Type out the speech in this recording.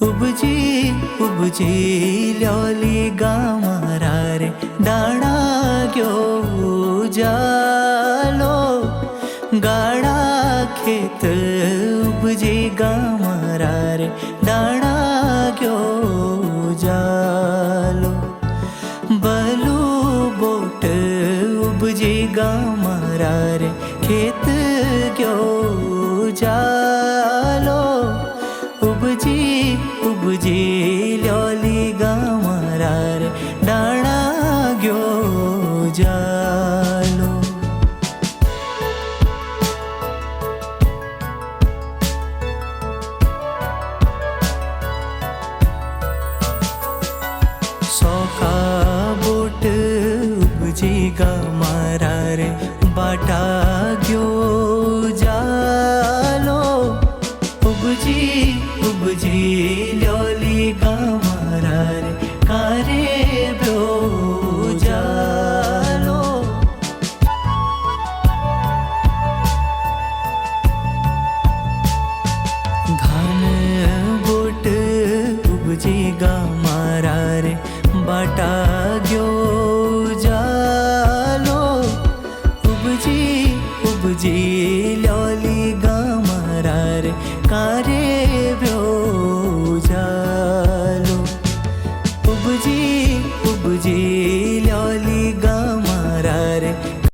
उपजी उपजी ल्योली गामारा रे दाणा गयो जालो गाड़ा खेत उपजी गामारा रे दाणा गयो जालो बलू बोट उपजी गामारा रे खेत गयो जालो उपजी उपजी ल्योली गामारा रे दाणा गयो जालो सौखा बोट उपजी गामारा रे बाटा गयो जालो उपजी उपजी ल्योली गामारा रे कारे ब्यो जालो धान बोट उपजी गामारा रे बाटा गयो जालो उपजी उपजी ल्योली गामारा रे कारे ब्यो